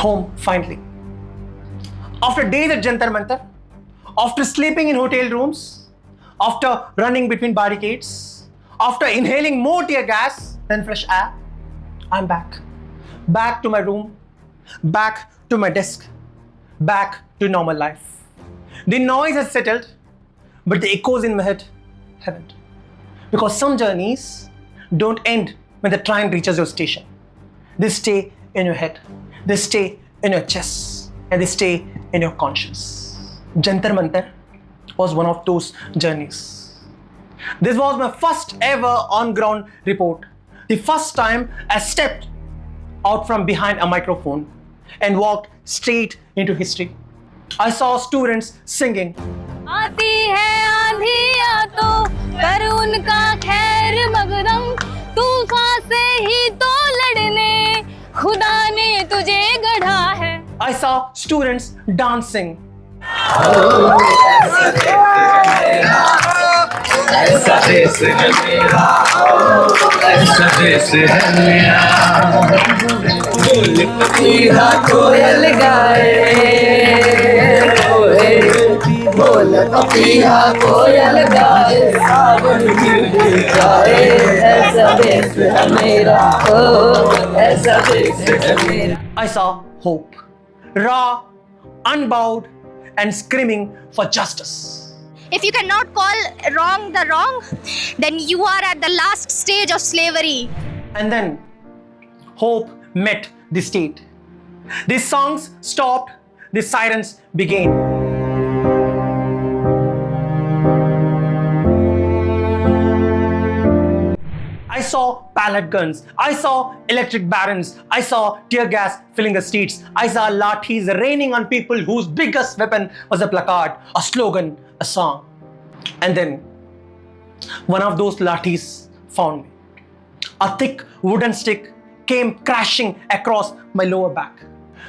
Home finally. After days at Jantar Mantar, after sleeping in hotel rooms, after running between barricades, after inhaling more tear gas than fresh air, I'm back. Back to my room, back to my desk, back to normal life. The noise has settled, but the echoes in my head haven't. Because some journeys don't end when the train reaches your station. They stay in your head, they stay in your chest, and they stay in your conscience. Jantar Mantar was one of those journeys. This was my first ever on-ground report. The first time I stepped out from behind a microphone and walked straight into history. I saw students singing. आती है आंधियाँ तो कर उनका खैर मगरम, तूफान से ही तो लड़ने खुदा ने तुझे गढ़ा है. I saw students dancing. ऐसा देश है मेरा, ऐसा देश है मेरा. बोल पपीहा कोयल गाए, बोल पपीहा कोयल गाए, सावन की गाए. ऐसा देश है मेरा, ऐसा देश है मेरा. I saw hope, raw, unbowed, and screaming for justice. If you cannot call wrong the wrong, then you are at the last stage of slavery. And then hope met the state. The songs stopped, the sirens began. I saw pallet guns, I saw electric barons, I saw tear gas filling the streets, I saw lathis raining on people whose biggest weapon was a placard, a slogan, a song. And then one of those lathis found me. A thick wooden stick came crashing across my lower back,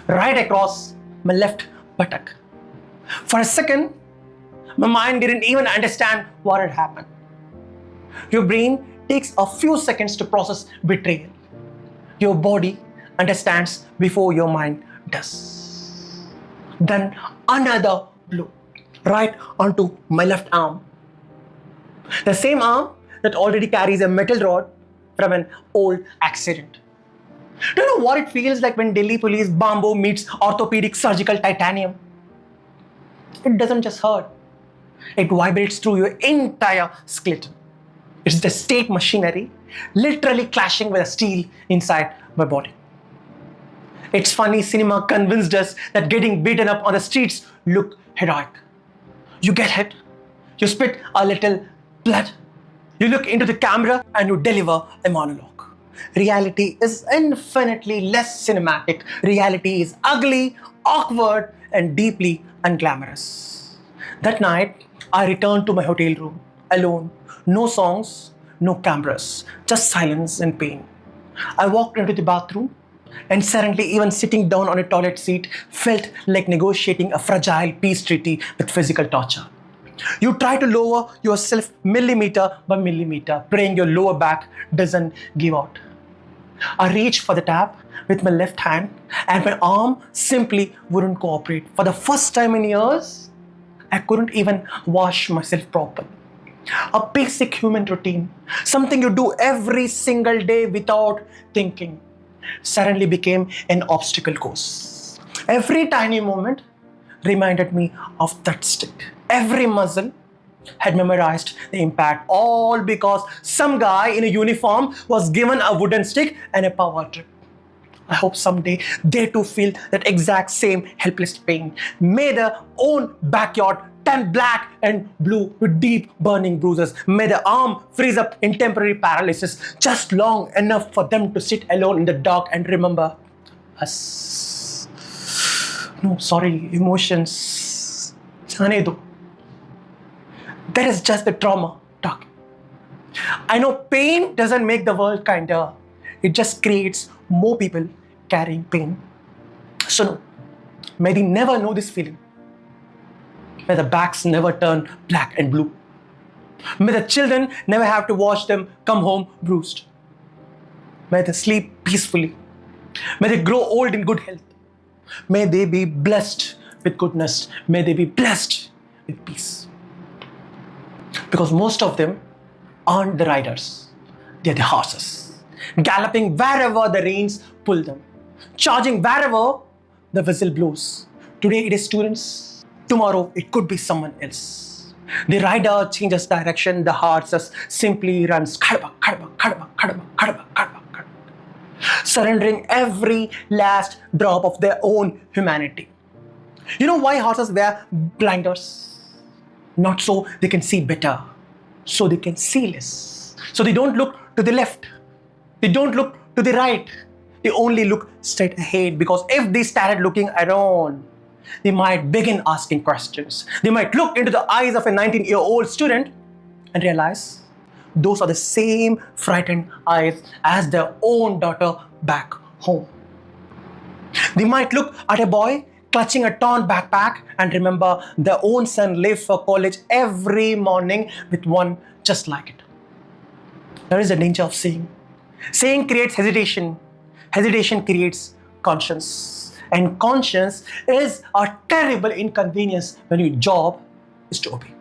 right across my left buttock. For a second, my mind didn't even understand what had happened. Your brain takes a few seconds to process betrayal. Your body understands before your mind does. Then another blow right onto my left arm. The same arm that already carries a metal rod from an old accident. Do you know what it feels like when Delhi police bamboo meets orthopedic surgical titanium? It doesn't just hurt. It vibrates through your entire skeleton. It's the state machinery literally clashing with the steel inside my body. It's funny, cinema convinced us that getting beaten up on the streets looked heroic. You get hit, you spit a little blood, you look into the camera and you deliver a monologue. Reality is infinitely less cinematic. Reality is ugly, awkward, and deeply unglamorous. That night, I returned to my hotel room, alone. No songs, no cameras, just silence and pain. I walked into the bathroom and suddenly even sitting down on a toilet seat felt like negotiating a fragile peace treaty with physical torture. You try to lower yourself millimeter by millimeter, praying your lower back doesn't give out. I reached for the tap with my left hand and my arm simply wouldn't cooperate. For the first time in years, I couldn't even wash myself properly. A basic human routine, something you do every single day without thinking, suddenly became an obstacle course. Every tiny moment reminded me of that stick. Every muscle had memorized the impact, all because some guy in a uniform was given a wooden stick and a power trip. I hope someday they too feel that exact same helpless pain. May their own backyard turn black and blue with deep burning bruises. May the arm freeze up in temporary paralysis, just long enough for them to sit alone in the dark and remember us. No, sorry, emotions. Jane do. That is just the trauma talking. I know pain doesn't make the world kinder. It just creates more people carrying pain. So no, may they never know this feeling. May the backs never turn black and blue. May the children never have to watch them come home bruised. May they sleep peacefully. May they grow old in good health. May they be blessed with goodness. May they be blessed with peace. Because most of them aren't the riders. They're the horses. Galloping wherever the reins pull them. Charging wherever the whistle blows. Today it is students. Tomorrow it could be someone else. The rider changes direction. The horses simply runs kadaba, kadaba, kadaba, kadaba, kadaba, kadaba, kadaba, surrendering every last drop of their own humanity. You know why horses wear blinders? Not so they can see better, so they can see less. So they don't look to the left, they don't look to the right, they only look straight ahead, because if they started looking around, they might begin asking questions. They might look into the eyes of a 19-year-old student and realize those are the same frightened eyes as their own daughter back home. They might look at a boy clutching a torn backpack and remember their own son leaves for college every morning with one just like it. There is a danger of saying. Saying creates hesitation. Hesitation creates conscience. And conscience is a terrible inconvenience when your job is to obey.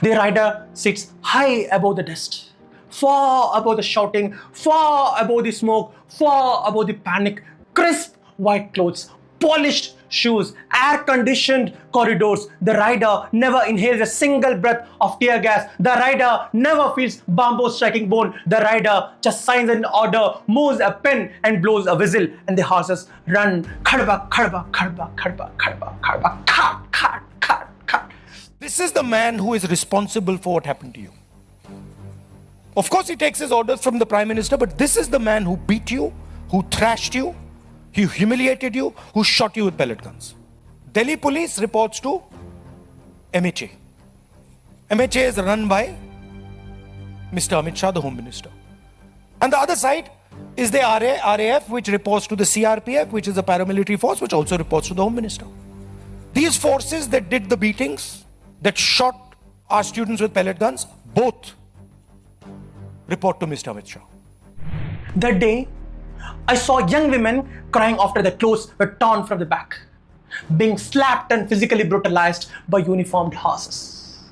The rider sits high above the dust, far above the shouting, far above the smoke, far above the panic. Crisp white clothes, polished shoes, air-conditioned corridors. The rider never inhales a single breath of tear gas. The rider never feels bamboo striking bone. The rider just signs an order, moves a pen and blows a whistle, and the horses run. Khadba, khadba, khadba, khadba, khadba, khadba, khat, khat, khat, khat. This is the man who is responsible for what happened to you. Of course, he takes his orders from the Prime Minister, but this is the man who beat you, who thrashed you, who humiliated you, who shot you with pellet guns. Delhi police reports to MHA. MHA is run by Mr. Amit Shah, the Home Minister. And the other side is the RAF, which reports to the CRPF, which is a paramilitary force, which also reports to the Home Minister. These forces that did the beatings, that shot our students with pellet guns, both report to Mr. Amit Shah. That day, I saw young women crying after their clothes were torn from the back, being slapped and physically brutalized by uniformed horses.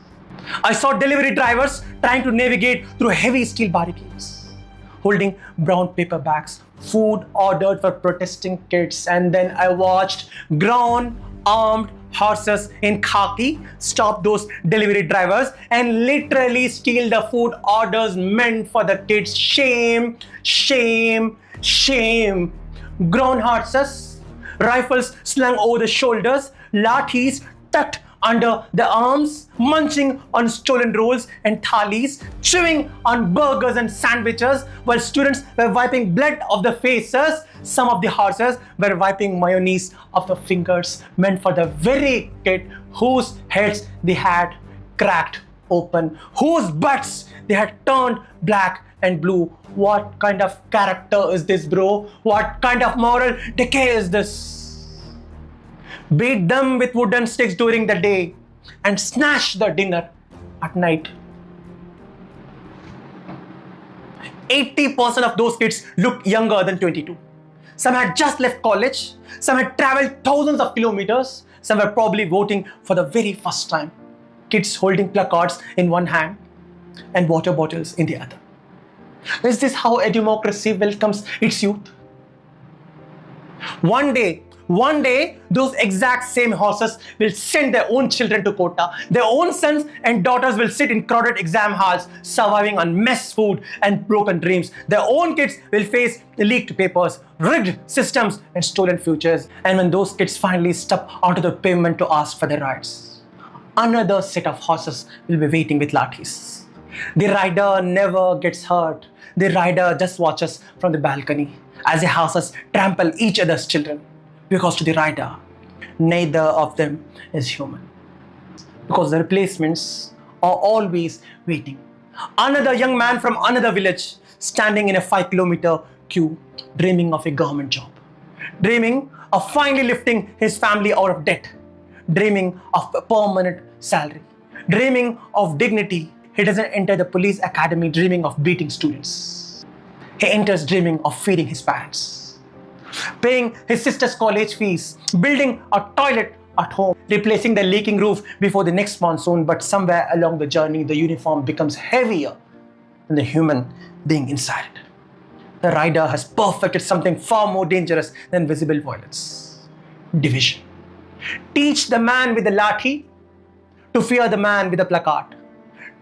I saw delivery drivers trying to navigate through heavy steel barricades, holding brown paper bags, food ordered for protesting kids. And then I watched grown, armed horses in khaki stop those delivery drivers and literally steal the food orders meant for the kids. Shame, shame, shame. Grown horses, rifles slung over the shoulders, lathis tucked under the arms, munching on stolen rolls and thalis, chewing on burgers and sandwiches, while students were wiping blood off their faces. Some of the horses were wiping mayonnaise off the fingers, meant for the very kid whose heads they had cracked open, whose butts they had turned black and blue. What kind of character is this, bro? What kind of moral decay is this? Beat them with wooden sticks during the day and snatch the dinner at night. 80% of those kids looked younger than 22. Some had just left college, some had traveled thousands of kilometers, some were probably voting for the very first time. Kids holding placards in one hand and water bottles in the other. Is this how a democracy welcomes its youth? One day, those exact same horses will send their own children to quota. Their own sons and daughters will sit in crowded exam halls, surviving on mess food and broken dreams. Their own kids will face leaked papers, rigged systems, and stolen futures. And when those kids finally step onto the pavement to ask for their rights, another set of horses will be waiting with lathis. The rider never gets hurt. The rider just watches from the balcony as the horses trample each other's children. Because to the rider, neither of them is human. Because the replacements are always waiting. Another young man from another village standing in a 5-kilometer queue, dreaming of a government job. Dreaming of finally lifting his family out of debt. Dreaming of a permanent salary. Dreaming of dignity. He doesn't enter the police academy dreaming of beating students. He enters dreaming of feeding his parents. paying his sister's college fees, building a toilet at home, replacing the leaking roof before the next monsoon. But somewhere along the journey, the uniform becomes heavier than the human being inside it. The rider has perfected something far more dangerous than visible violence: division. Teach the man with the lathi to fear the man with the placard.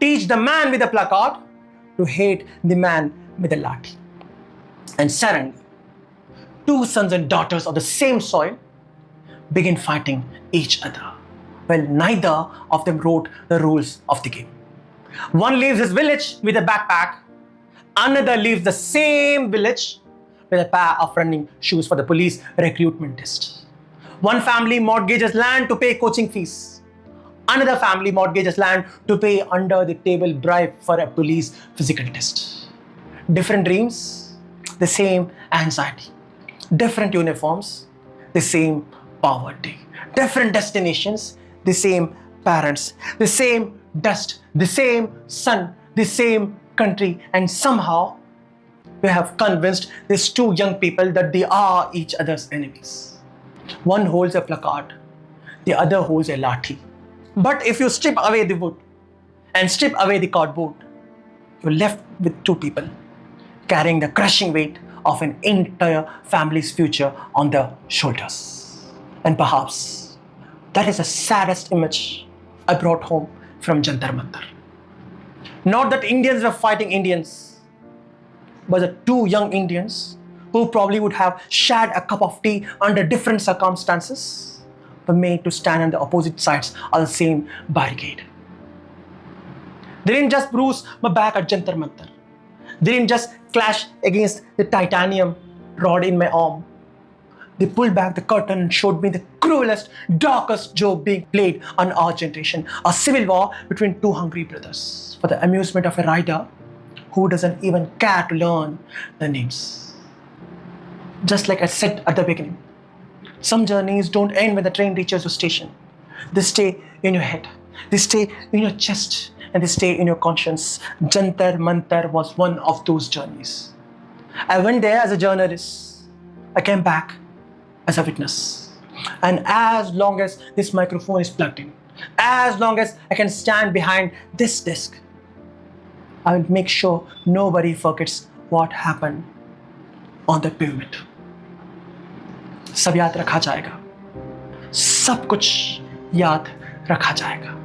Teach the man with the placard to hate the man with the lathi. And suddenly, two sons and daughters of the same soil begin fighting each other. Well, neither of them wrote the rules of the game. One leaves his village with a backpack. Another leaves the same village with a pair of running shoes for the police recruitment test. One family mortgages land to pay coaching fees. Another family mortgages land to pay under the table bribe for a police physical test. Different dreams, the same anxiety. Different uniforms, the same poverty. Different destinations, the same parents, the same dust, the same sun, the same country. And somehow we have convinced these two young people that they are each other's enemies. One holds a placard, the other holds a lathi. But if you strip away the wood and strip away the cardboard, you're left with two people carrying the crushing weight of an entire family's future on their shoulders. And perhaps that is the saddest image I brought home from Jantar Mantar. Not that Indians were fighting Indians, but the two young Indians who probably would have shared a cup of tea under different circumstances were made to stand on the opposite sides of the same barricade. They didn't just bruise my back at Jantar Mantar. They didn't just clash against the titanium rod in my arm. They pulled back the curtain and showed me the cruelest, darkest joke being played on our generation. A civil war between two hungry brothers for the amusement of a rider who doesn't even care to learn the names. Just like I said at the beginning, some journeys don't end when the train reaches your station. They stay in your head. They stay in your chest. And they stay in your conscience. Jantar Mantar was one of those journeys. I went there as a journalist. I came back as a witness. And as long as this microphone is plugged in, as long as I can stand behind this desk, I will make sure nobody forgets what happened on the pyramid. सब याद रखा जाएगा. सब कुछ याद रखा जाएगा.